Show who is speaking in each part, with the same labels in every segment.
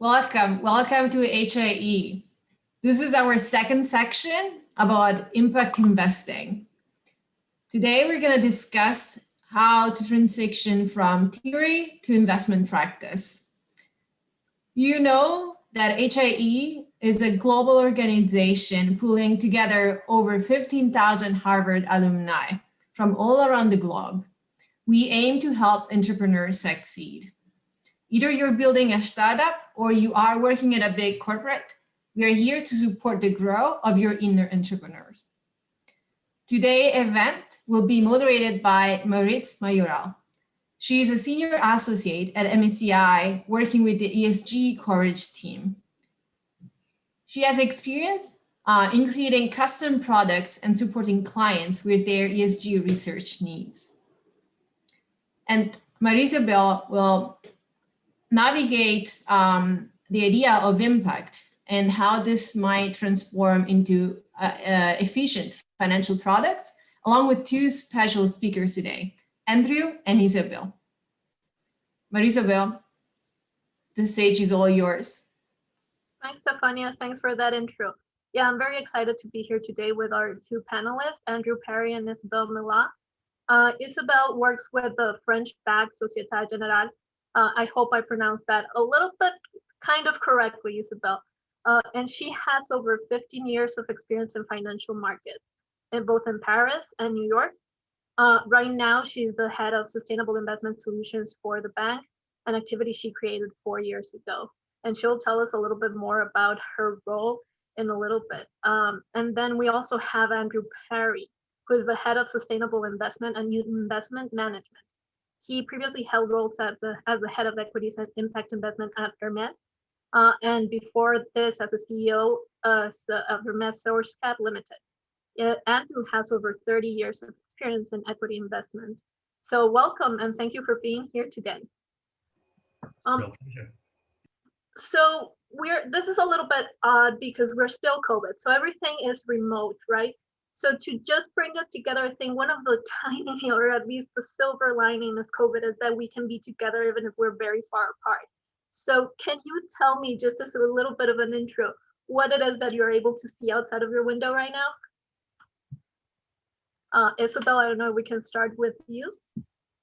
Speaker 1: Welcome to HIE. This is our second section about impact investing. Today, we're going to discuss how to transition from theory to investment practice. You know that HIE is a global organization pulling together over 15,000 Harvard alumni from all around the globe. We aim to help entrepreneurs succeed. Either you're building a startup or you are working at a big corporate, we are here to support the growth of your inner entrepreneurs. Today's event will be moderated by Maritz Majoral. She is a senior associate at MSCI working with the ESG coverage team. She has experience in creating custom products and supporting clients with their ESG research needs. And Marie-Isabelle will navigate the idea of impact and how this might transform into efficient financial products, along with two special speakers today, Andrew and Isabel. Marie-Isabelle, the stage is all yours.
Speaker 2: Thanks, Stefania. Thanks for that intro. Yeah, I'm very excited to be here today with our two panelists, Andrew Perry and Isabel Millat. Isabel works with the French-backed Société Générale. I hope I pronounced that a little bit kind of correctly, Isabel. And she has over 15 years of experience in financial markets, both in Paris and New York. Right now, she's the head of sustainable investment solutions for the bank, an activity she created 4 years ago. And she'll tell us a little bit more about her role in a little bit. And then we also have Andrew Perry, who is the head of sustainable investment and new investment management. He previously held roles as the head of equities and impact investment at Hermes, and before this as a CEO of Hermes Source Cap Limited. Andrew has over 30 years of experience in equity investment. So welcome and thank you for being here today. So this is a little bit odd because we're still COVID, so everything is remote, right? So to just bring us together, I think one of the tiny, or at least the silver lining of COVID is that we can be together even if we're very far apart. So can you tell me, just as a little bit of an intro, what it is that you're able to see outside of your window right now? Isabel, I don't know, we can start with you.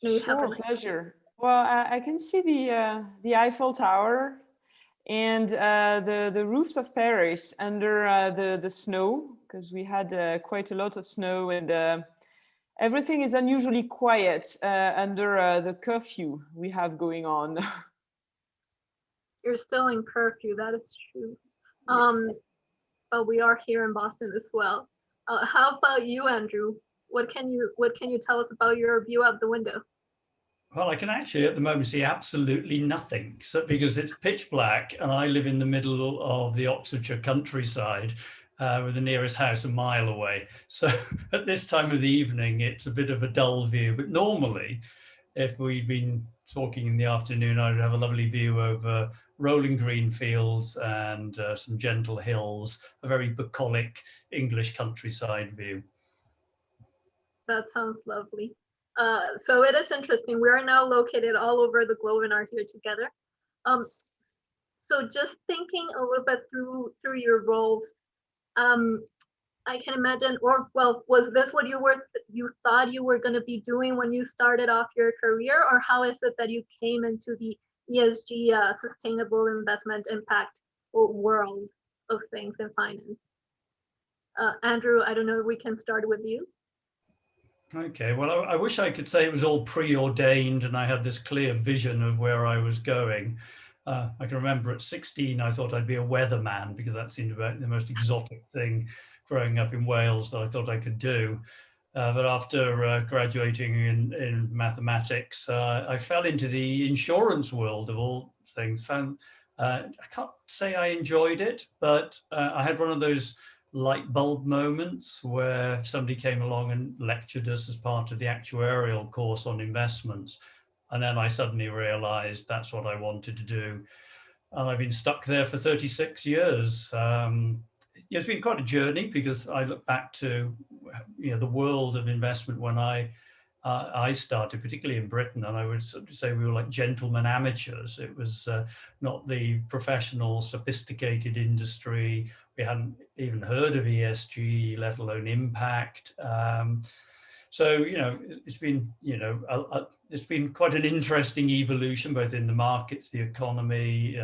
Speaker 3: Sure, pleasure. Well, I can see the Eiffel Tower and the roofs of Paris under the snow, because we had quite a lot of snow, and everything is unusually quiet under the curfew we have going on.
Speaker 2: You're still in curfew, that is true. But we are here in Boston as well. How about you, Andrew? What can you tell us about your view out the window?
Speaker 4: Well, I can actually at the moment see absolutely nothing, because it's pitch black and I live in the middle of the Oxfordshire countryside with the nearest house a mile away. So at this time of the evening, it's a bit of a dull view. But normally, if we'd been talking in the afternoon, I'd have a lovely view over rolling green fields and some gentle hills, a very bucolic English countryside view.
Speaker 2: That sounds lovely. So it is interesting. We are now located all over the globe and are here together. So just thinking a little bit through your roles, I can imagine, was this what you thought you were going to be doing when you started off your career, or how is it that you came into the ESG sustainable investment impact world of things in finance? Andrew, I don't know if we can start with you.
Speaker 4: Okay, well, I wish I could say it was all preordained and I had this clear vision of where I was going. I can remember at 16, I thought I'd be a weatherman because that seemed about the most exotic thing growing up in Wales that I thought I could do. But after graduating in mathematics, I fell into the insurance world of all things. I can't say I enjoyed it, but I had one of those light bulb moments where somebody came along and lectured us as part of the actuarial course on investments. And then I suddenly realized that's what I wanted to do. And I've been stuck there for 36 years. It's been quite a journey because I look back to the world of investment when I I started, particularly in Britain, and I would sort of say we were like gentlemen amateurs. It was not the professional, sophisticated industry. We hadn't even heard of ESG, let alone impact. So, it's been, it's been quite an interesting evolution, both in the markets, the economy,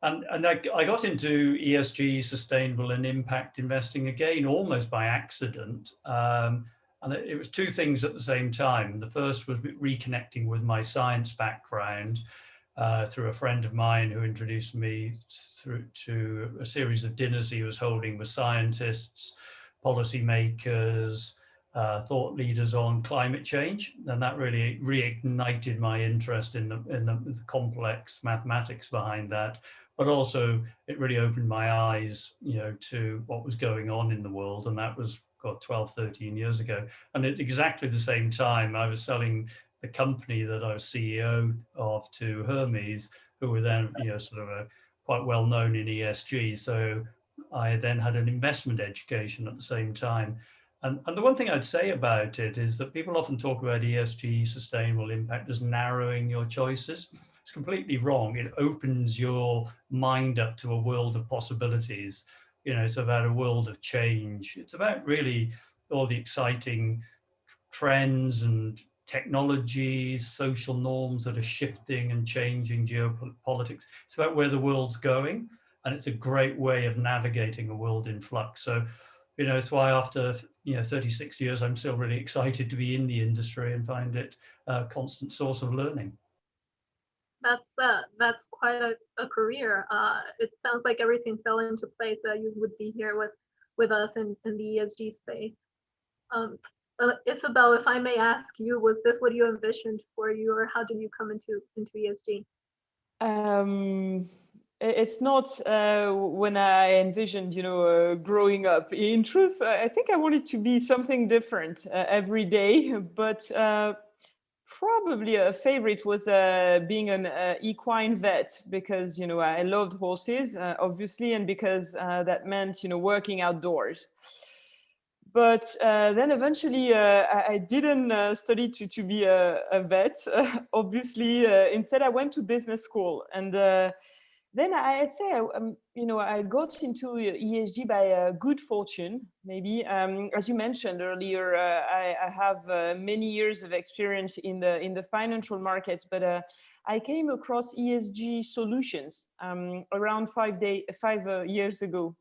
Speaker 4: and I got into ESG, sustainable and impact investing again, almost by accident. And it was two things at the same time. The first was reconnecting with my science background through a friend of mine who introduced me to a series of dinners he was holding with scientists, policymakers, thought leaders on climate change, and that really reignited my interest in the complex mathematics behind that. But also, it really opened my eyes, to what was going on in the world, and that was 12, 13 years ago. And at exactly the same time, I was selling the company that I was CEO of to Hermes, who were then, sort of quite well known in ESG. So I then had an investment education at the same time. And the one thing I'd say about it is that people often talk about ESG, sustainable impact, as narrowing your choices. It's completely wrong. It opens your mind up to a world of possibilities. It's about a world of change. It's about really all the exciting trends and technologies, social norms that are shifting and changing, geopolitics. It's about where the world's going. And it's a great way of navigating a world in flux. So, it's why after 36 years, I'm still really excited to be in the industry and find it a constant source of learning.
Speaker 2: That's quite a career. It sounds like everything fell into place. You would be here with us in the ESG space. Isabel, if I may ask you, was this what you envisioned for you, or how did you come into ESG?
Speaker 3: It's not when I envisioned, growing up. In truth, I think I wanted to be something different every day, but probably a favorite was being an equine vet, because, I loved horses, obviously, and because that meant, working outdoors. But then eventually I didn't study to be a vet, obviously. Instead, I went to business school. And then I'd say, I got into ESG by good fortune, maybe. As you mentioned earlier, I have many years of experience in the financial markets, but I came across ESG solutions around 5 years ago.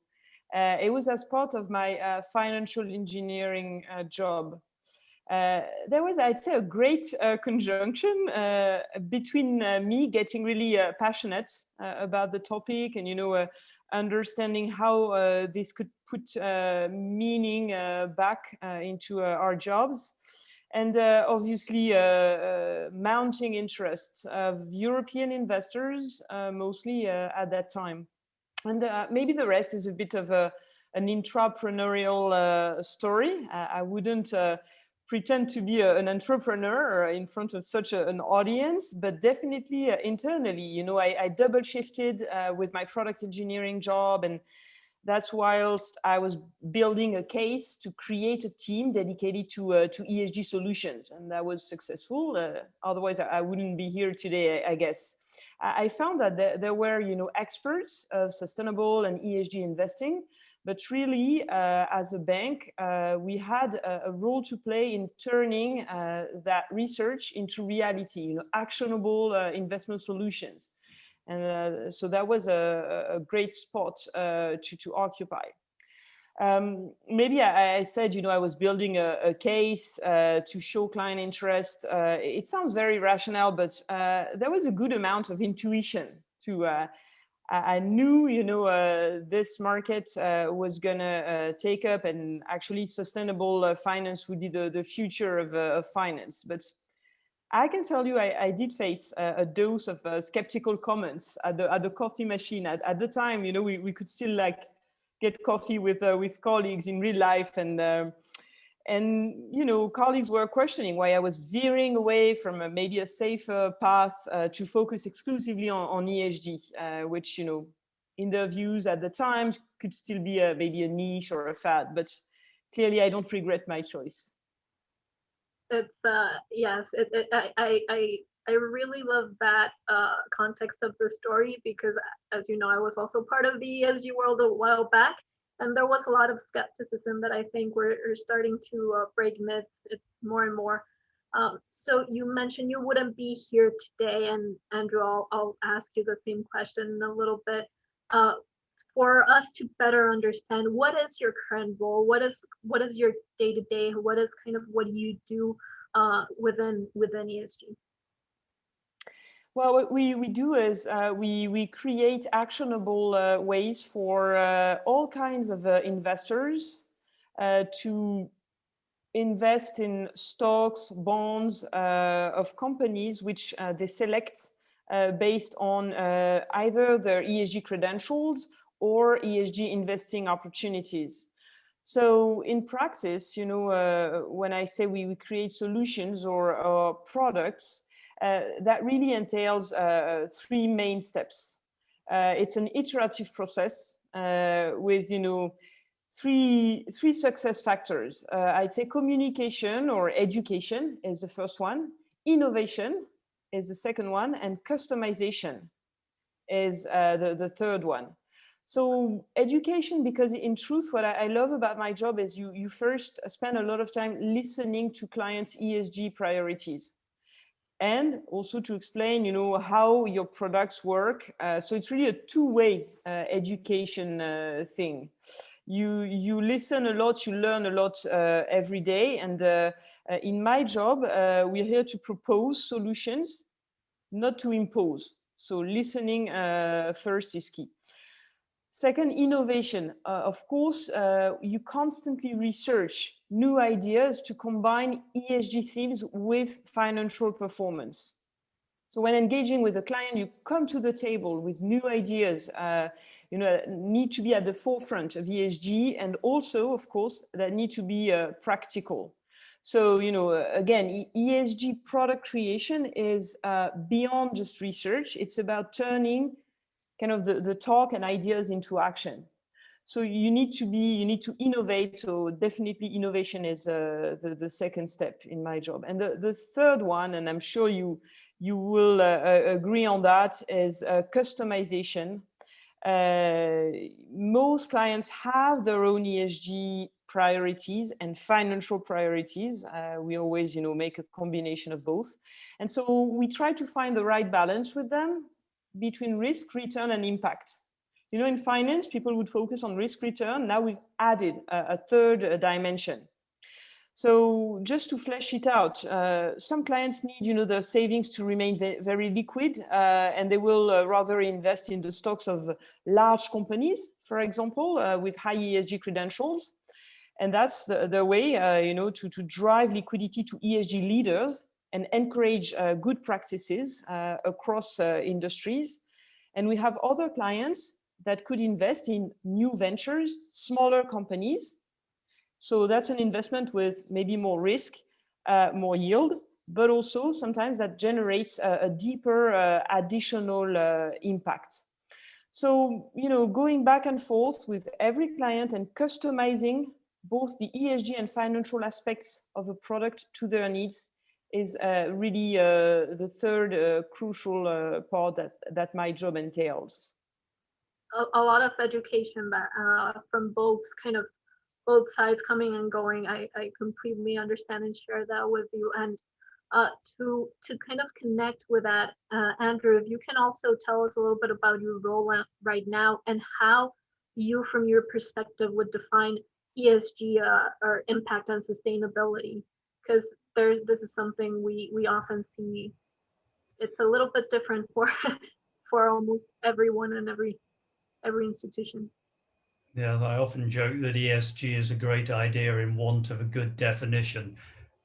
Speaker 3: It was as part of my financial engineering job. There was, I'd say, a great conjunction between me getting really passionate about the topic and, understanding how this could put meaning back into our jobs. And obviously, mounting interest of European investors, mostly at that time. And maybe the rest is a bit of an intrapreneurial story. I wouldn't pretend to be an entrepreneur in front of such an audience, but definitely internally, I double shifted with my product engineering job, and that's whilst I was building a case to create a team dedicated to ESG solutions, and that was successful. Otherwise, I wouldn't be here today, I guess. I found that there were, experts of sustainable and ESG investing, but really, as a bank, we had a role to play in turning that research into reality, actionable investment solutions. And so that was a great spot to occupy. Maybe I said, I was building a case to show client interest. It sounds very rational, but there was a good amount of intuition to I knew, this market was going to take up, and actually sustainable finance would be the future of finance. But I can tell you, I did face a dose of skeptical comments at the coffee machine. At the time, we could still get coffee with colleagues in real life, and colleagues were questioning why I was veering away from maybe a safer path to focus exclusively on ESG, which, in their views at the time could still be maybe a niche or a fad, but clearly I don't regret my choice.
Speaker 2: It's yes, I really love that context of the story because, as you know, I was also part of the ESG world a while back, and there was a lot of skepticism that I think we're starting to break myths. It's more and more. So you mentioned you wouldn't be here today, and Andrew, I'll ask you the same question in a little bit. Uh, for us to better understand, what is your current role? What is your day to day? What is kind of what you do within ESG?
Speaker 3: Well, what we do is we create actionable ways for all kinds of investors to invest in stocks, bonds of companies which they select based on either their ESG credentials or ESG investing opportunities. So in practice, you know, when I say we create solutions or products, that really entails three main steps. It's an iterative process with, you know, three success factors. I'd say communication or education is the first one, innovation is the second one, and customization is the third one. So education, because in truth, what I love about my job is you first spend a lot of time listening to clients' ESG priorities, and also to explain, you know, how your products work. So it's really a two-way education thing. You listen a lot, you learn a lot every day. And in my job, we're here to propose solutions, not to impose. So listening first is key. Second, innovation. Of course, you constantly research new ideas to combine ESG themes with financial performance. So when engaging with a client, you come to the table with new ideas, you know, need to be at the forefront of ESG, and also, of course, that need to be practical. So, you know, again, ESG product creation is beyond just research. It's about turning kind of the talk and ideas into action. So you need to innovate. So definitely innovation is the second step in my job. And the third one, and I'm sure you will agree on that, is customization. Most clients have their own ESG priorities and financial priorities. We always, you know, make a combination of both. And so we try to find the right balance with them between risk, return, and impact. You know, in finance, people would focus on risk return. Now we've added a third dimension. So just to flesh it out, some clients need, you know, their savings to remain very liquid, and they will rather invest in the stocks of large companies, for example, with high ESG credentials. And that's the way, you know, to drive liquidity to ESG leaders and encourage good practices across industries. And we have other clients that could invest in new ventures, smaller companies. So that's an investment with maybe more risk, more yield, but also sometimes that generates a deeper additional impact. So, you know, going back and forth with every client and customizing both the ESG and financial aspects of a product to their needs is really the third crucial part that my job entails.
Speaker 2: A lot of education from both sides coming and going. I completely understand and share that with you. And to kind of connect with that, Andrew, if you can also tell us a little bit about your role right now and how you, from your perspective, would define ESG or impact on sustainability, because this is something we often see. It's a little bit different for for almost everyone and every institution.
Speaker 4: Yeah, I often joke that ESG is a great idea in want of a good definition.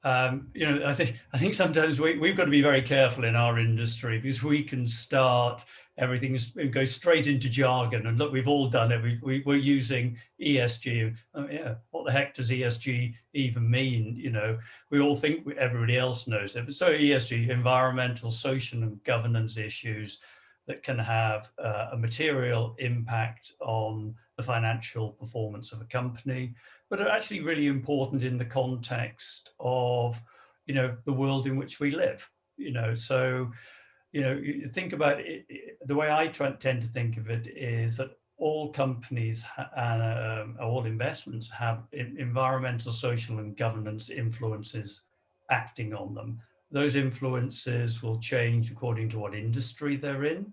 Speaker 4: You know, I think sometimes we've got to be very careful in our industry, because we can start everything go straight into jargon. And look, we've all done it. We're using ESG. Oh, yeah, what the heck does ESG even mean? You know, we all think everybody else knows it. But so ESG, environmental, social, and governance issues that can have a material impact on the financial performance of a company, but are actually really important in the context of the world in which we live. So you think about it, the way I tend to think of it is that all companies and all investments have environmental, social, and governance influences acting on them. Those influences will change according to what industry they're in,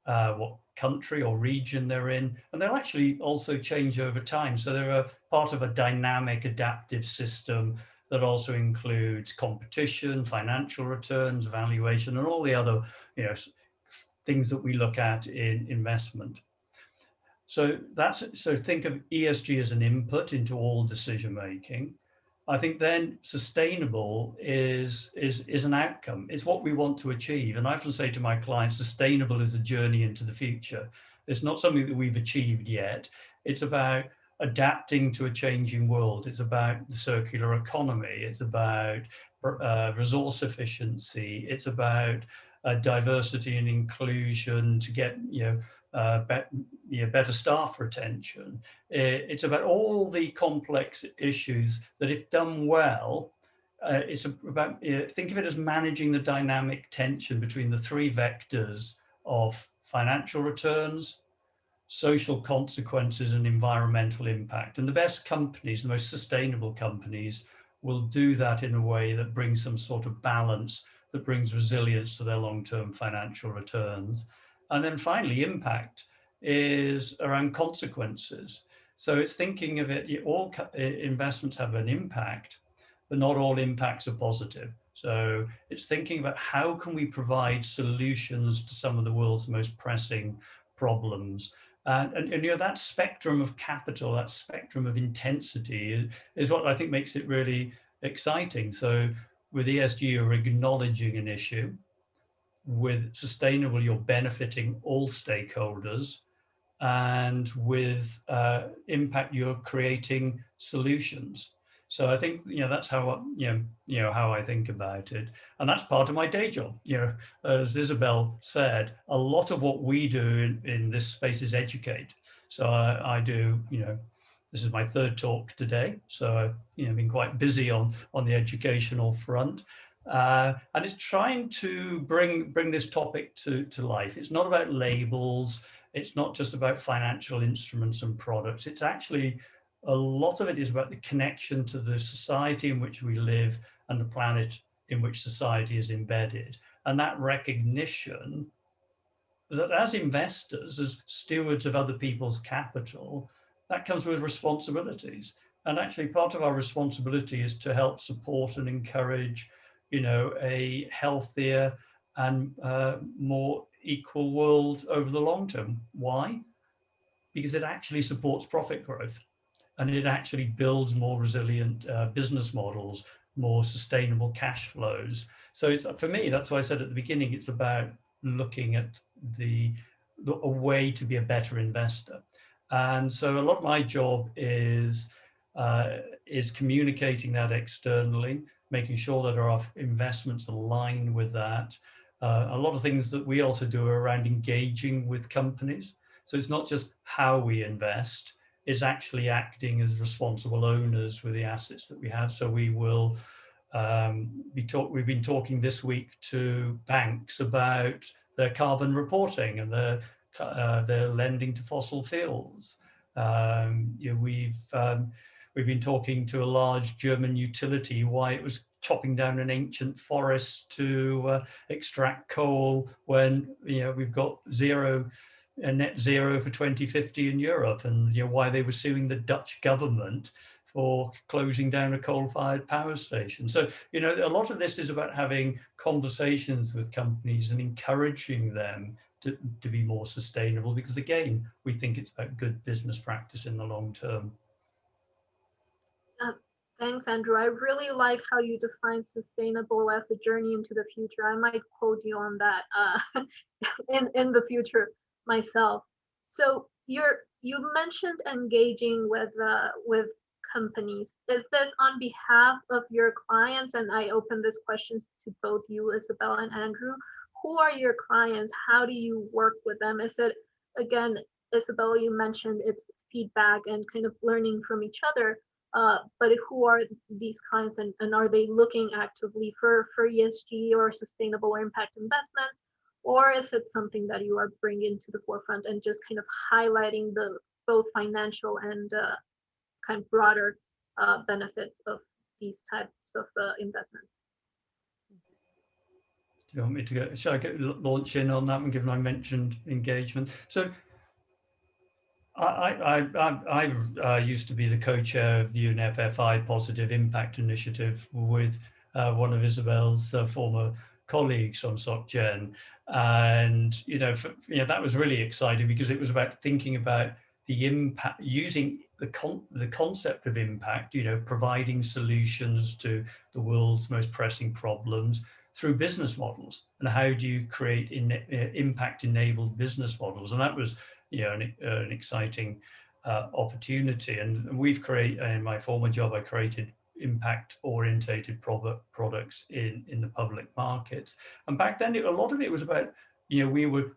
Speaker 4: what country or region they're in, and they'll actually also change over time. So they're a part of a dynamic, adaptive system that also includes competition, financial returns, valuation, and all the other things that we look at in investment. So think of ESG as an input into all decision making. I think then sustainable is an outcome. It's what we want to achieve. And I often say to my clients, sustainable is a journey into the future. It's not something that we've achieved yet. It's about adapting to a changing world. It's about the circular economy. It's about resource efficiency. It's about diversity and inclusion to get better staff retention. It's about all the complex issues that, if done well, it's about, think of it as managing the dynamic tension between the three vectors of financial returns, social consequences, and environmental impact. And the best companies, the most sustainable companies, will do that in a way that brings some sort of balance, that brings resilience to their long-term financial returns. And then finally, impact is around consequences. So it's thinking of it, all investments have an impact, but not all impacts are positive. So it's thinking about how can we provide solutions to some of the world's most pressing problems. And that spectrum of capital, that spectrum of intensity is what I think makes it really exciting. So with ESG, you're acknowledging an issue. With sustainable, you're benefiting all stakeholders. And with impact, you're creating solutions. So I think that's how how I think about it, and that's part of my day job. As Isabel said, a lot of what we do in this space is educate. So I do. This is my third talk today, so I've been quite busy on the educational front, and it's trying to bring this topic to life. It's not about labels. It's not just about financial instruments and products. It's actually, a lot of it is about the connection to the society in which we live and the planet in which society is embedded. And that recognition that as investors, as stewards of other people's capital, that comes with responsibilities. And actually part of our responsibility is to help support and encourage, a healthier and more equal world over the long term. Why? Because it actually supports profit growth, and it actually builds more resilient business models, more sustainable cash flows. So it's, for me, that's why I said at the beginning, it's about looking at a way to be a better investor. And so a lot of my job is communicating that externally, making sure that our investments align with that. A lot of things that we also do are around engaging with companies. So it's not just how we invest, it's actually acting as responsible owners with the assets that we have. So we will we've been talking this week to banks about their carbon reporting and their lending to fossil fuels. We've been talking to a large German utility why it was chopping down an ancient forest to extract coal when we've got net zero for 2050 in Europe, and why they were suing the Dutch government for closing down a coal-fired power station. So a lot of this is about having conversations with companies and encouraging them to be more sustainable, because again, we think it's about good business practice in the long term.
Speaker 2: Thanks, Andrew. I really like how you define sustainable as a journey into the future. I might quote you on that in the future myself. So you mentioned engaging with companies. Is this on behalf of your clients? And I open this question to both you, Isabel and Andrew. Who are your clients? How do you work with them? Is it, again, Isabel, you mentioned it's feedback and kind of learning from each other. But who are these clients, and are they looking actively for ESG or sustainable or impact investments? Or is it something that you are bringing to the forefront and just kind of highlighting the both financial and kind of broader benefits of these types of investments?
Speaker 4: Do you want me to go? Shall I launch in on that one, given I mentioned engagement? So I used to be the co-chair of the UNFFI Positive Impact Initiative with one of Isabel's former colleagues from SocGen, and that was really exciting because it was about thinking about the impact, using the concept of impact, providing solutions to the world's most pressing problems through business models, and how do you create impact-enabled business models, and that was an exciting opportunity. And we've created, in my former job, I created impact-orientated products in the public markets. And back then, a lot of it was about, we were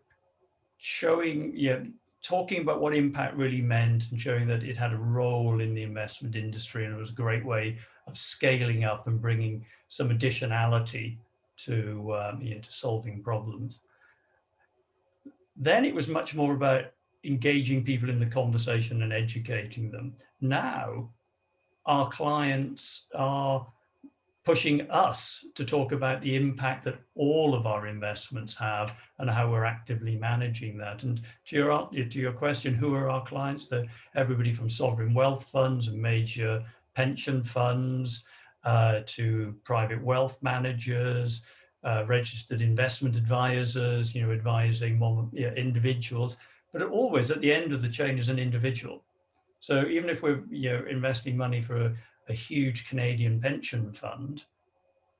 Speaker 4: showing, talking about what impact really meant and showing that it had a role in the investment industry, and it was a great way of scaling up and bringing some additionality to solving problems. Then it was much more about engaging people in the conversation and educating them. Now, our clients are pushing us to talk about the impact that all of our investments have and how we're actively managing that. And to your question, who are our clients? They're everybody from sovereign wealth funds and major pension funds to private wealth managers, registered investment advisors, advising individuals, but always at the end of the chain is an individual. So even if we're investing money for a huge Canadian pension fund,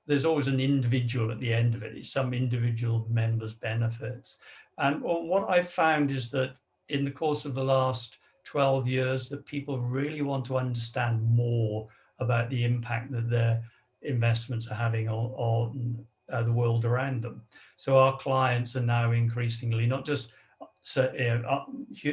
Speaker 4: there's always an individual at the end of it. It's some individual member's benefits. And what I've found is that in the course of the last 12 years, that people really want to understand more about the impact that their investments are having on the world around them. So our clients are now increasingly not just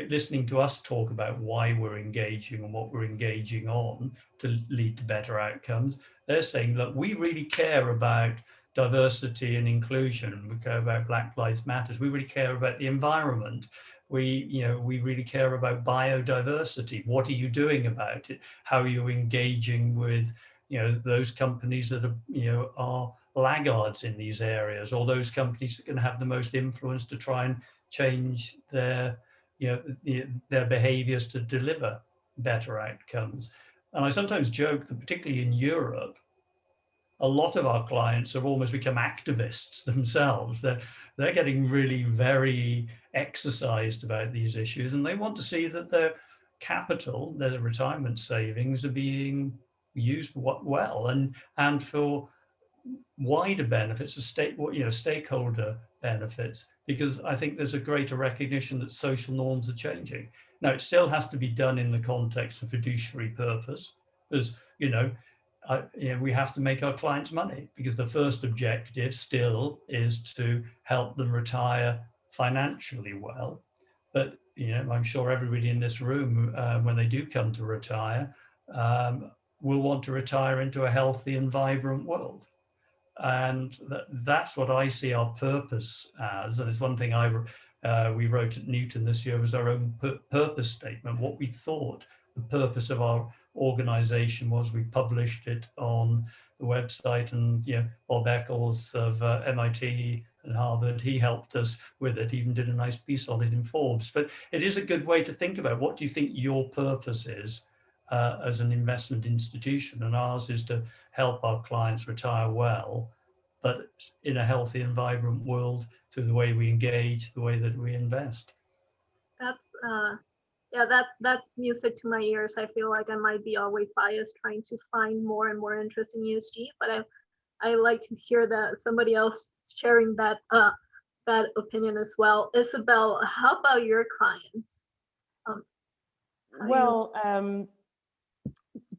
Speaker 4: listening to us talk about why we're engaging and what we're engaging on to lead to better outcomes. They're saying, look, we really care about diversity and inclusion. We care about Black Lives Matter. We really care about the environment. We really care about biodiversity. What are you doing about it? How are you engaging with those companies that are laggards in these areas, or those companies that can have the most influence to try and change their behaviors to deliver better outcomes. And I sometimes joke that particularly in Europe, a lot of our clients have almost become activists themselves. They're getting really very exercised about these issues, and they want to see that their capital, their retirement savings, are being used well and for wider benefits, stakeholder benefits, because I think there's a greater recognition that social norms are changing. Now, it still has to be done in the context of fiduciary purpose, because we have to make our clients money, because the first objective still is to help them retire financially well. But I'm sure everybody in this room, when they do come to retire, will want to retire into a healthy and vibrant world. And that's what I see our purpose as. And it's one thing we wrote at Newton this year was our own purpose statement, what we thought the purpose of our organization was. We published it on the website, and Bob Eccles of MIT and Harvard, he helped us with it, even did a nice piece on it in Forbes. But it is a good way to think about, what do you think your purpose is as an investment institution? And ours is to help our clients retire well, but in a healthy and vibrant world, through the way we engage, the way that we invest.
Speaker 2: That's music to my ears. I feel like I might be always biased trying to find more and more interest in ESG, but I like to hear that somebody else sharing that opinion as well. Isabel, how about your clients?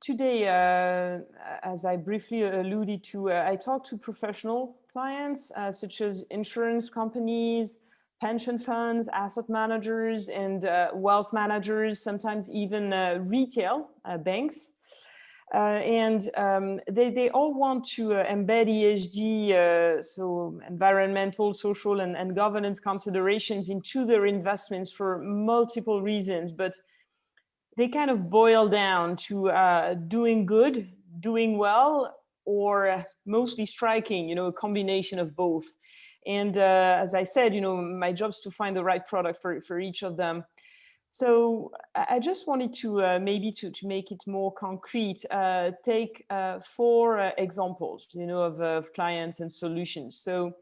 Speaker 3: Today, as I briefly alluded to, I talk to professional clients such as insurance companies, pension funds, asset managers, and wealth managers, sometimes even retail banks. They all want to embed ESG, so environmental, social, and governance considerations into their investments for multiple reasons, but they kind of boil down to doing good, doing well, or mostly striking, a combination of both. And as I said, my job is to find the right product for each of them. So I just wanted to maybe to make it more concrete, take 4 examples, of clients and solutions. So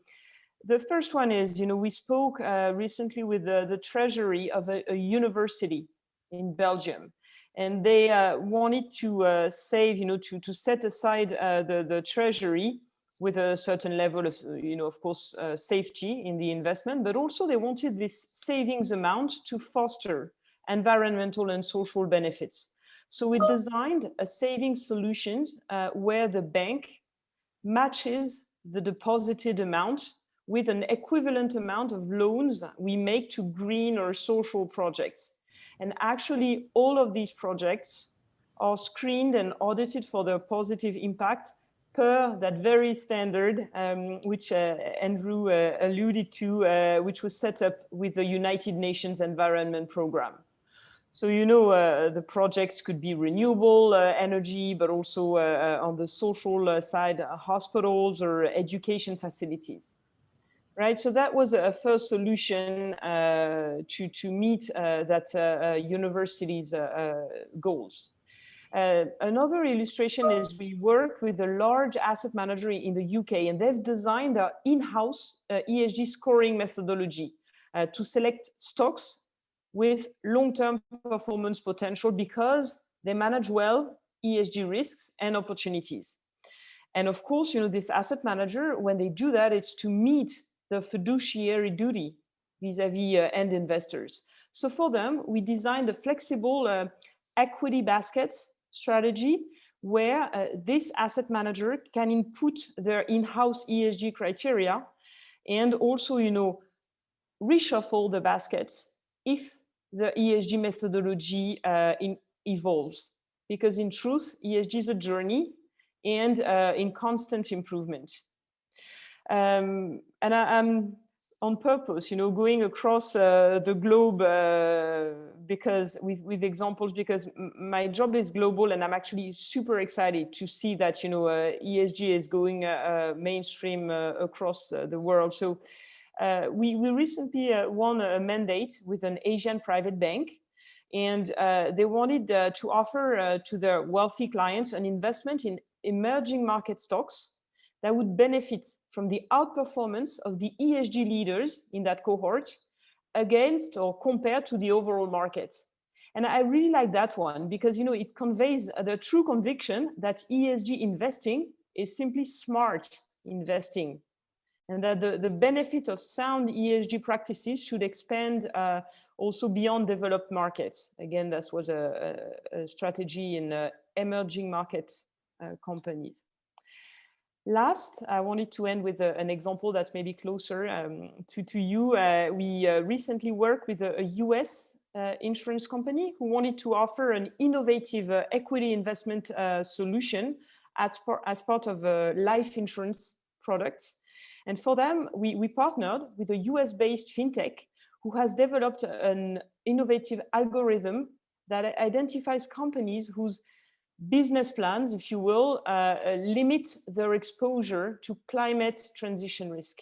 Speaker 3: the first one is, we spoke recently with the treasury of a university in Belgium, and they wanted to save, to set aside the treasury with a certain level of, of course, safety in the investment, but also they wanted this savings amount to foster environmental and social benefits. So we designed a savings solutions where the bank matches the deposited amount with an equivalent amount of loans we make to green or social projects. And actually, all of these projects are screened and audited for their positive impact per that very standard, which Andrew alluded to, which was set up with the United Nations Environment Programme. So, the projects could be renewable energy, but also on the social side, hospitals or education facilities. Right, so that was a first solution to meet that university's goals. Another illustration is we work with a large asset manager in the UK, and they've designed their in-house ESG scoring methodology to select stocks with long-term performance potential because they manage well ESG risks and opportunities. And of course, this asset manager, when they do that, it's to meet the fiduciary duty vis-a-vis end investors. So for them, we designed a flexible equity basket strategy where this asset manager can input their in-house ESG criteria and also, reshuffle the baskets if the ESG methodology evolves. Because in truth, ESG is a journey and in constant improvement. And I'm on purpose, going across the globe because with examples, because my job is global, and I'm actually super excited to see that ESG is going mainstream across the world. So we recently won a mandate with an Asian private bank, and they wanted to offer to their wealthy clients an investment in emerging market stocks that would benefit from the outperformance of the ESG leaders in that cohort against or compared to the overall market. And I really like that one because, it conveys the true conviction that ESG investing is simply smart investing, and that the benefit of sound ESG practices should expand also beyond developed markets. Again, that was a strategy in emerging market companies. Last, I wanted to end with an example that's maybe closer to you. We recently worked with a US insurance company who wanted to offer an innovative equity investment solution as part of life insurance products. And for them, we partnered with a US-based fintech who has developed an innovative algorithm that identifies companies whose business plans, if you will, limit their exposure to climate transition risk.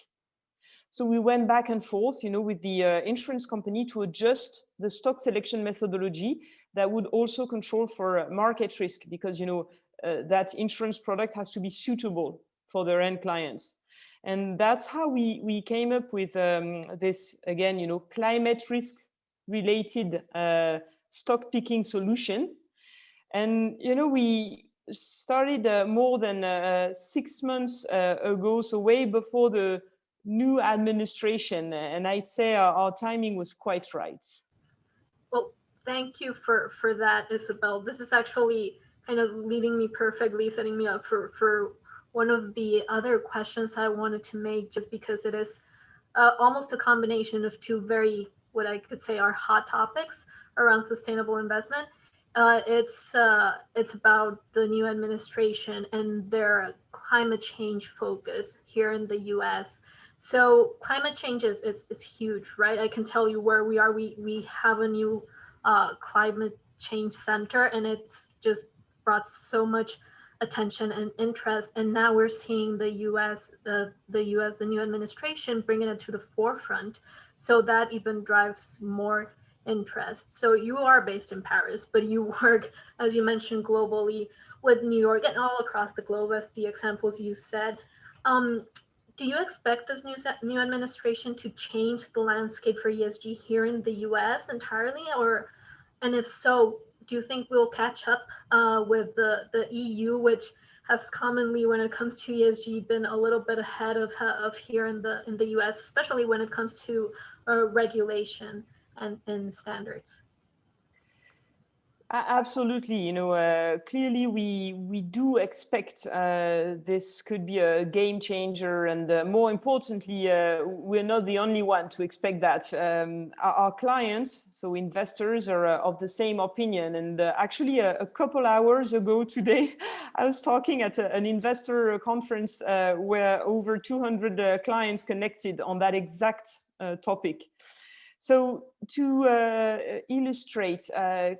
Speaker 3: So we went back and forth, with the insurance company to adjust the stock selection methodology that would also control for market risk, because, that insurance product has to be suitable for their end clients. And that's how we came up with this, again, climate risk related stock picking solution. And, we started more than 6 months ago, so way before the new administration. And I'd say our timing was quite right.
Speaker 2: Well, thank you for that, Isabel. This is actually kind of leading me perfectly, setting me up for one of the other questions I wanted to make, just because it is almost a combination of two very, what I could say are hot topics around sustainable investment. It's about the new administration and their climate change focus here in the U.S. So climate change is huge, right? I can tell you where we are. We have a new climate change center, and it's just brought so much attention and interest. And now we're seeing the U.S. The new administration bringing it to the forefront. So that even drives more interest. So you are based in Paris, but you work, as you mentioned, globally with New York and all across the globe, as the examples you said. Do you expect this new administration to change the landscape for ESG here in the US entirely, or, and if so, do you think we'll catch up with the EU, which has commonly, when it comes to ESG, been a little bit ahead of here in the US, especially when it comes to regulation and standards?
Speaker 3: Absolutely. Clearly we do expect this could be a game changer, and more importantly, we're not the only one to expect that. Our clients, so investors, are of the same opinion. And actually, a couple hours ago today, I was talking at an investor conference where over 200 clients connected on that exact topic. So to illustrate,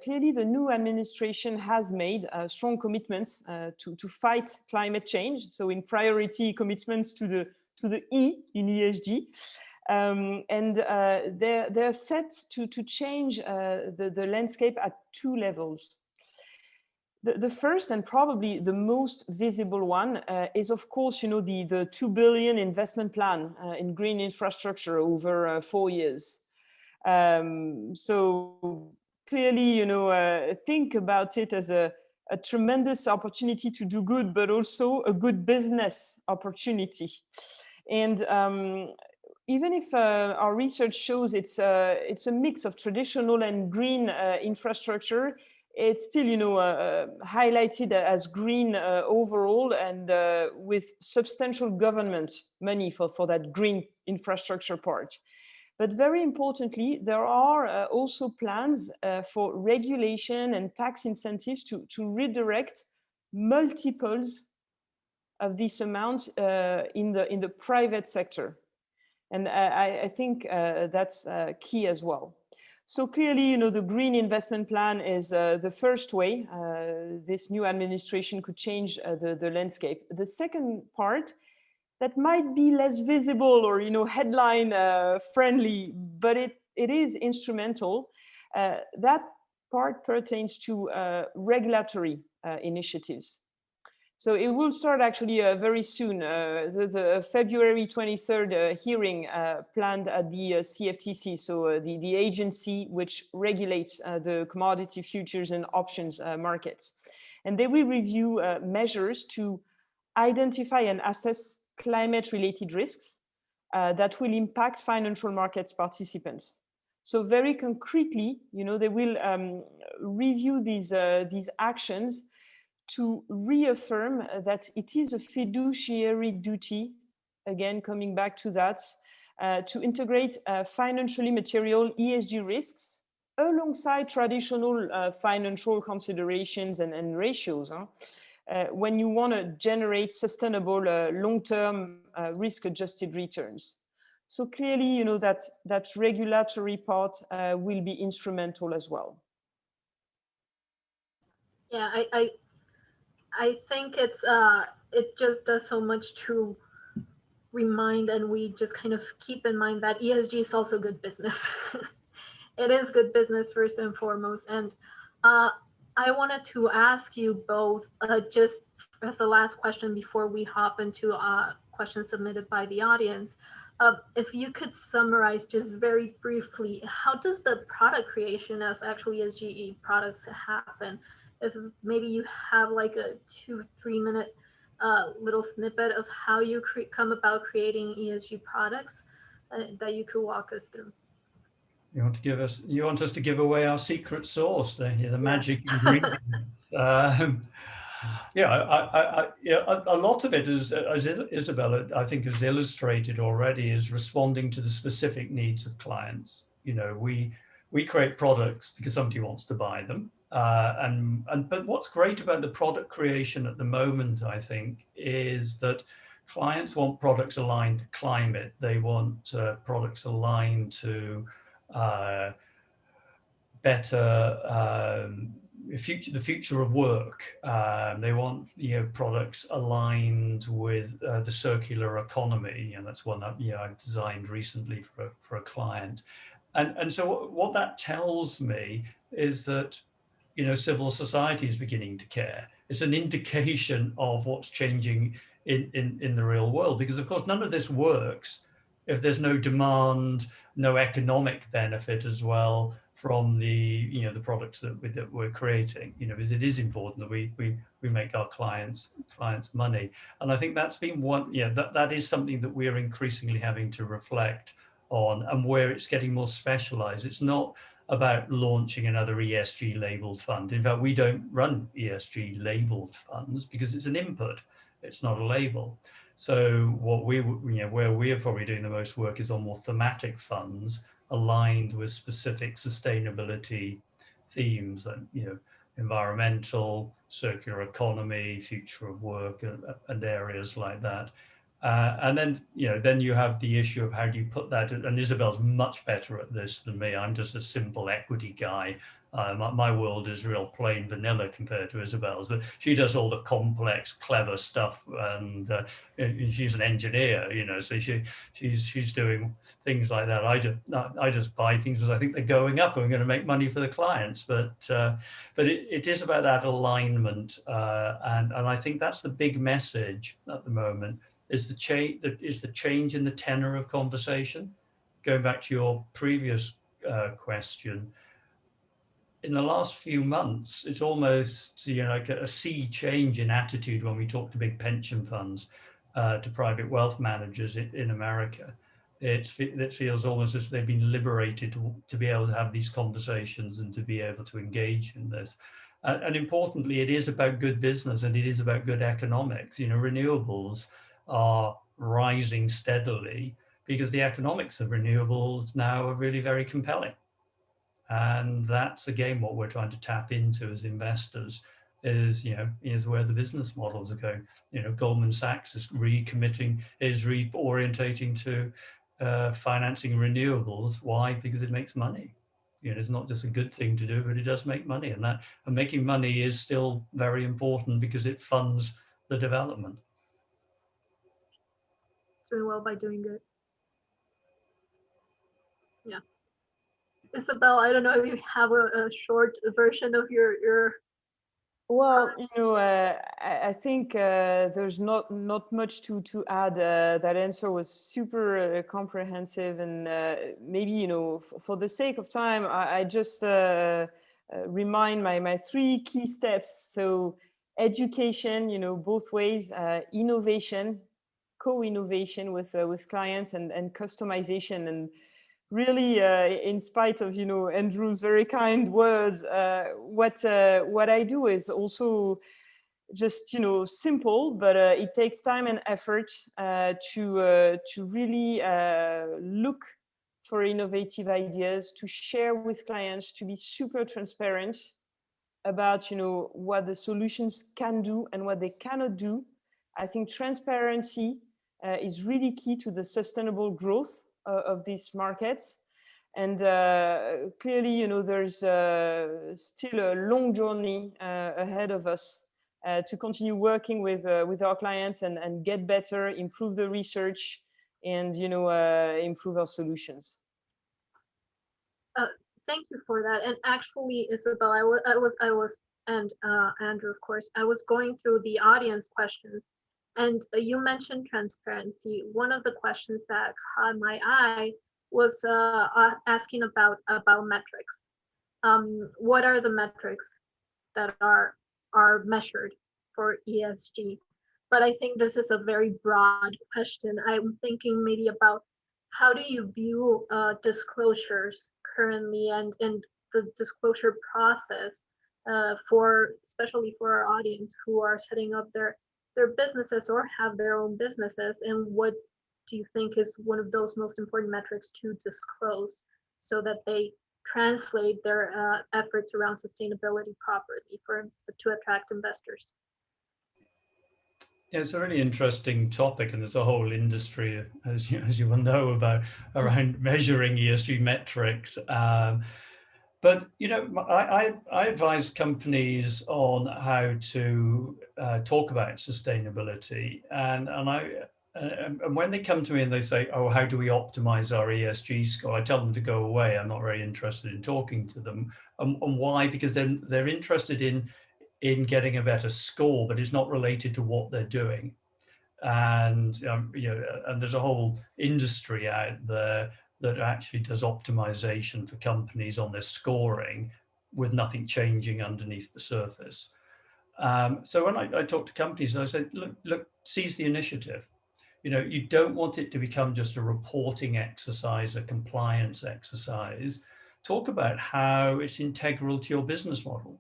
Speaker 3: clearly the new administration has made strong commitments to fight climate change. So in priority commitments to the E in ESG. And they're set to change the landscape at two levels. The first and probably the most visible one is, of course, the 2 billion investment plan in green infrastructure over 4 years. So clearly, think about it as a tremendous opportunity to do good, but also a good business opportunity. And even if our research shows it's a mix of traditional and green infrastructure, it's still, highlighted as green overall, and with substantial government money for that green infrastructure part. But very importantly, there are also plans for regulation and tax incentives to redirect multiples of this amount in the private sector. And I think that's key as well. So clearly, the green investment plan is the first way this new administration could change the landscape. The second part, that might be less visible or headline friendly, but it is instrumental. That part pertains to regulatory initiatives. So it will start actually very soon. There's a February 23rd hearing planned at the CFTC, so the agency which regulates the commodity futures and options markets. And they will review measures to identify and assess climate-related risks that will impact financial markets participants. So very concretely, they will review these actions to reaffirm that it is a fiduciary duty, again, coming back to that, to integrate financially material ESG risks alongside traditional financial considerations and ratios. When you want to generate sustainable long-term risk-adjusted returns. So clearly, that regulatory part will be instrumental as well.
Speaker 2: Yeah, I think it just does so much to remind, and we just kind of keep in mind that ESG is also good business. It is good business first and foremost. And I wanted to ask you both, just as the last question before we hop into questions submitted by the audience, if you could summarize just very briefly, how does the product creation of actually ESG products happen? If maybe you have like a 2-3 minute little snippet of how you come about creating ESG products that you could walk us through.
Speaker 4: You want us to give away our secret sauce, the magic ingredient. A lot of it is, as Isabella, I think, has illustrated already, is responding to the specific needs of clients. We create products because somebody wants to buy them. But what's great about the product creation at the moment, I think, is that clients want products aligned to climate. They want products aligned to better the future of work. They want products aligned with the circular economy, and that's one that I've designed recently for a client. And so what that tells me is that civil society is beginning to care. It's an indication of what's changing in the real world, because of course none of this works if there's no demand, no economic benefit as well from the products that we're creating. Because it is important that we make our clients money. And I think that's been one, that is something that we're increasingly having to reflect on, and where it's getting more specialized. It's not about launching another ESG labeled fund. In fact, we don't run ESG labeled funds because it's an input, it's not a label. So where we are probably doing the most work is on more thematic funds aligned with specific sustainability themes, and environmental, circular economy, future of work, and areas like that. And then you have the issue of how do you put that, and Isabel's much better at this than me. I'm just a simple equity guy. My world is real plain vanilla compared to Isabel's, but she does all the complex, clever stuff, and she's an engineer, so she's doing things like that. I just buy things because I think they're going up and I'm going to make money for the clients. But it is about that alignment, and I think that's the big message at the moment. Is the change in the tenor of conversation. Going back to your previous question, in the last few months, it's almost like a sea change in attitude when we talk to big pension funds, to private wealth managers in America. It feels almost as if they've been liberated to be able to have these conversations and to be able to engage in this. And importantly, it is about good business and it is about good economics. Renewables are rising steadily because the economics of renewables now are really very compelling. And that's again what we're trying to tap into as investors, is where the business models are going. Goldman Sachs is reorientating to financing renewables. Why? Because it makes money. It's not just a good thing to do, but it does make money, and making money is still very important because it funds the development.
Speaker 2: Doing well by doing good. Yeah. Isabel, I don't know if you have a short version of your.
Speaker 3: Well, I think there's not much to add. That answer was super comprehensive, and maybe for the sake of time, I just remind my three key steps. So education, both ways, innovation, co-innovation with clients, and customization. And really, in spite of Andrew's very kind words, what I do is also just simple, but it takes time and effort to really look for innovative ideas, to share with clients, to be super transparent about what the solutions can do and what they cannot do. I think transparency is really key to the sustainable growth of these markets. And clearly, there's still a long journey ahead of us to continue working with our clients and get better, improve the research, and improve our solutions.
Speaker 2: Thank you for that. And actually, Isabel, I was, and Andrew, of course, I was going through the audience questions, and you mentioned transparency. One of the questions that caught my eye was asking about metrics. What are the metrics that are measured for ESG? But I think this is a very broad question. I'm thinking maybe about how do you view disclosures currently, and the disclosure process especially for our audience who are setting up their businesses or have their own businesses, and what do you think is one of those most important metrics to disclose so that they translate their efforts around sustainability properly to attract investors?
Speaker 4: Yeah, it's a really interesting topic, and there's a whole industry, as you will know, about around measuring ESG metrics. But I advise companies on how to talk about sustainability, and when they come to me and they say, "Oh, how do we optimize our ESG score?" I tell them to go away. I'm not very interested in talking to them. And why? Because they're interested in getting a better score, but it's not related to what they're doing. And and there's a whole industry out there that actually does optimization for companies on their scoring with nothing changing underneath the surface. So when I talk to companies, I say, look, seize the initiative. You don't want it to become just a reporting exercise, a compliance exercise. Talk about how it's integral to your business model.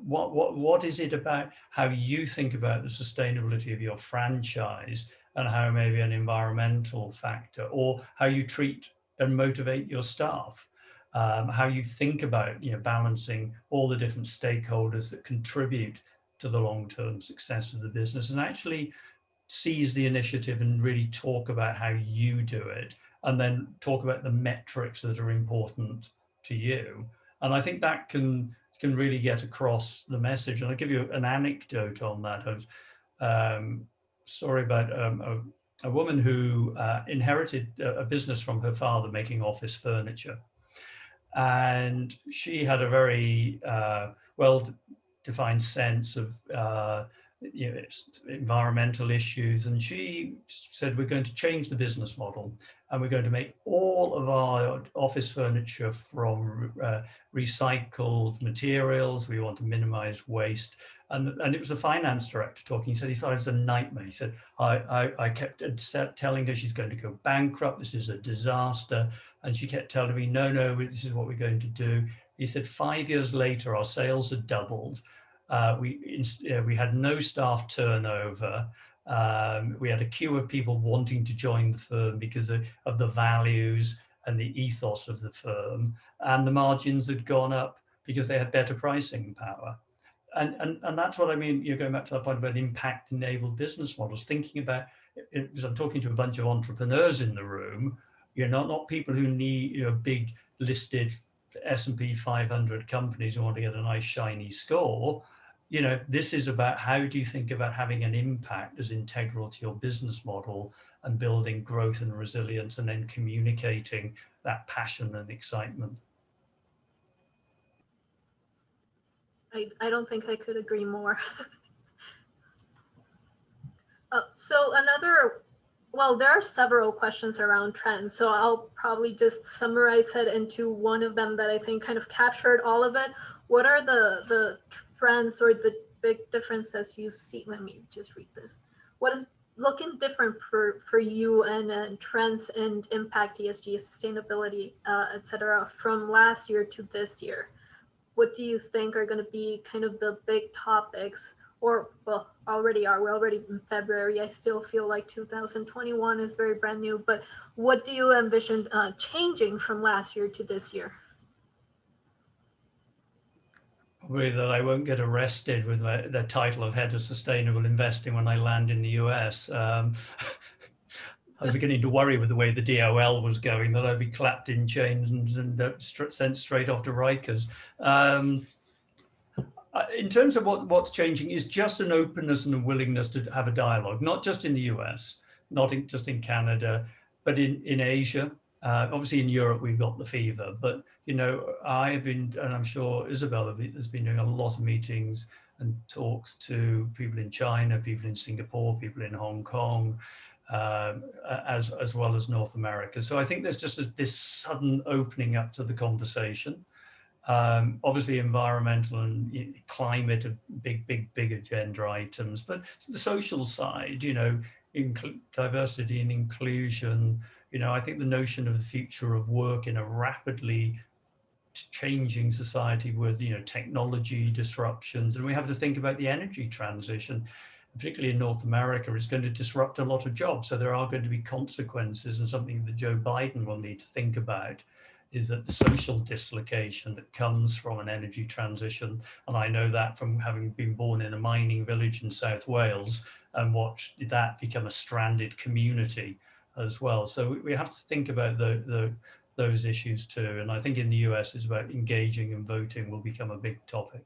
Speaker 4: What is it about how you think about the sustainability of your franchise, and how maybe an environmental factor, or how you treat and motivate your staff, how you think about balancing all the different stakeholders that contribute to the long-term success of the business, and actually seize the initiative and really talk about how you do it, and then talk about the metrics that are important to you. And I think that can really get across the message. And I'll give you an anecdote on that. I was story about a woman who inherited a business from her father making office furniture. And she had a very well-defined sense of environmental issues. And she said, we're going to change the business model, and we're going to make all of our office furniture from recycled materials. We want to minimize waste. And it was the finance director talking. He said he thought it was a nightmare. He said, I kept telling her she's going to go bankrupt. This is a disaster. And she kept telling me, no, this is what we're going to do. He said 5 years later, our sales had doubled. We had no staff turnover. We had a queue of people wanting to join the firm because of the values and the ethos of the firm, and the margins had gone up because they had better pricing power. And that's what I mean. You're going back to that point about impact-enabled business models, thinking about, because I'm talking to a bunch of entrepreneurs in the room, not people who need big listed S&P 500 companies who want to get a nice shiny score. This is about how do you think about having an impact as integral to your business model, and building growth and resilience, and then communicating that passion and excitement.
Speaker 2: I don't think I could agree more. There are several questions around trends, so I'll probably just summarize it into one of them that I think kind of captured all of it. What are the trends or the big differences you see? Let me just read this. What is looking different for you and trends and impact, ESG, sustainability, etc., from last year to this year? What do you think are going to be kind of the big topics? Or, well, we're already in February. I still feel like 2021 is very brand new, but what do you envision changing from last year to this year?
Speaker 4: Probably that I won't get arrested with the title of head of sustainable investing when I land in the US. I was beginning to worry with the way the DOL was going that I'd be clapped in chains and sent straight off to Rikers. In terms of what's changing is just an openness and a willingness to have a dialogue, not just in the US, not just in Canada, but in Asia. Obviously in Europe, we've got the fever, but I have been, and I'm sure Isabel has been doing a lot of meetings and talks to people in China, people in Singapore, people in Hong Kong, as well as North America. So I think there's just this sudden opening up to the conversation. Obviously environmental and climate are big agenda items, but the social side, diversity and inclusion, I think the notion of the future of work in a rapidly changing society with, technology disruptions, and we have to think about the energy transition, particularly in North America. It's going to disrupt a lot of jobs. So there are going to be consequences, and something that Joe Biden will need to think about is that the social dislocation that comes from an energy transition, and I know that from having been born in a mining village in South Wales and watched that become a stranded community as well. So we have to think about those issues too. And I think in the US it's about engaging and voting will become a big topic.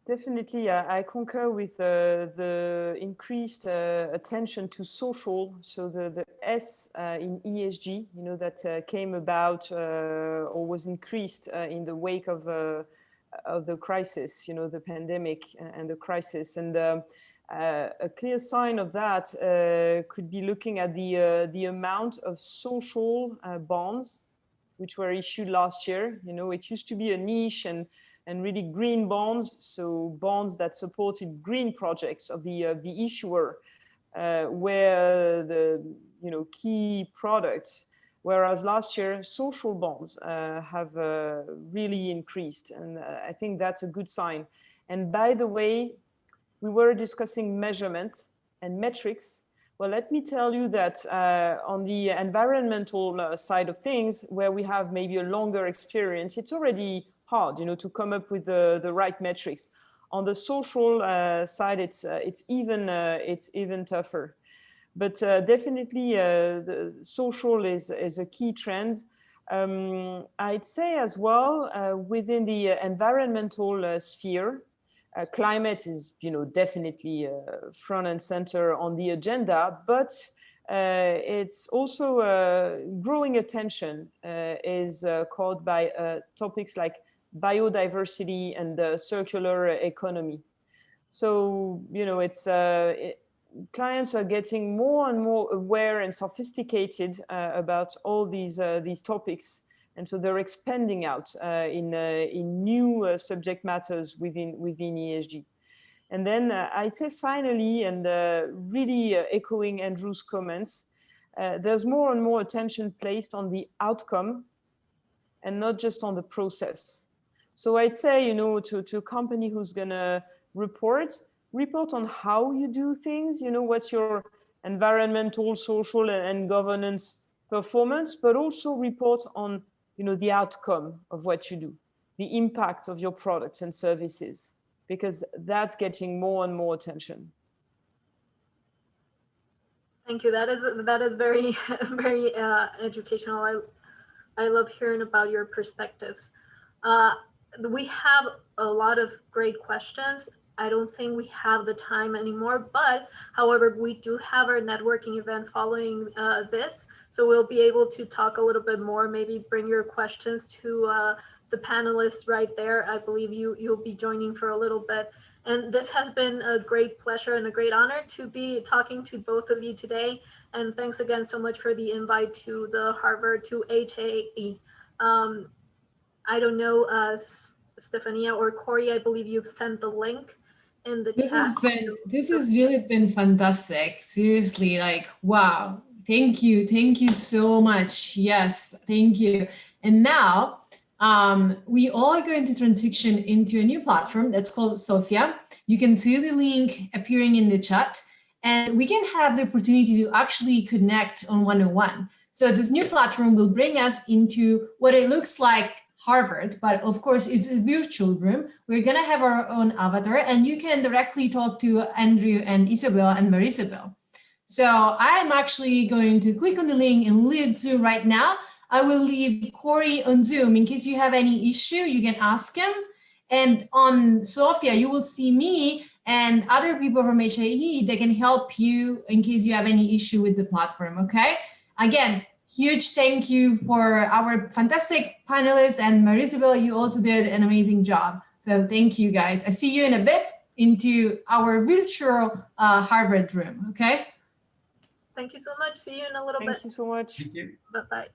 Speaker 3: Definitely, I concur with the increased attention to social. So the S in ESG, you know, that came about or was increased in the wake of the crisis, you know, the pandemic and the crisis. And a clear sign of that could be looking at the amount of social bonds which were issued last year. You know, it used to be a niche and really green bonds, so bonds that supported green projects of the issuer, were the key products. Whereas last year, social bonds have really increased, and I think that's a good sign. And by the way, we were discussing measurement and metrics. Well, let me tell you that on the environmental side of things, where we have maybe a longer experience, it's already hard, you know, to come up with the right metrics. On the social side, it's even tougher. But definitely, the social is a key trend. I'd say as well within the environmental sphere, climate is, you know, definitely front and center on the agenda, but it's also growing attention is caught by topics like biodiversity and the circular economy. So, you know, clients are getting more and more aware and sophisticated about all these topics. And so they're expanding out in new subject matters within ESG. And then I'd say finally, and really echoing Andrew's comments, there's more and more attention placed on the outcome and not just on the process. So I'd say, you know, to a company who's gonna report on how you do things, you know, what's your environmental, social, and governance performance, but also report on, you know, the outcome of what you do, the impact of your products and services, because that's getting more and more attention.
Speaker 2: Thank you. That is very, very educational. I love hearing about your perspectives. We have a lot of great questions. I don't think we have the time anymore, but however, we do have our networking event following this. So we'll be able to talk a little bit more, maybe bring your questions to the panelists right there. I believe you'll be joining for a little bit. And this has been a great pleasure and a great honor to be talking to both of you today. And thanks again so much for the invite to the Harvard, to HAE. I don't know, Stefania or Corey, I believe you've sent the link in the chat.
Speaker 1: This has really been fantastic. Seriously, like, wow. Thank you so much. Yes, thank you. And now we all are going to transition into a new platform that's called Sophia. You can see the link appearing in the chat, and we can have the opportunity to actually connect on one-on-one. So this new platform will bring us into what it looks like Harvard, but of course it's a virtual room. We're gonna have our own avatar, and you can directly talk to Andrew and Isabel and Marisabel. So I'm actually going to click on the link and leave Zoom right now. I will leave Corey on Zoom in case you have any issue, you can ask him. And on Sophia, you will see me and other people from HAE that can help you in case you have any issue with the platform, okay? Again, huge thank you for our fantastic panelists, and Marisabel, you also did an amazing job. So thank you guys. I see you in a bit into our virtual Harvard room, okay?
Speaker 2: Thank you so much. See you in a little bit.
Speaker 3: Thank you so much.
Speaker 4: Thank you.
Speaker 2: Bye-bye.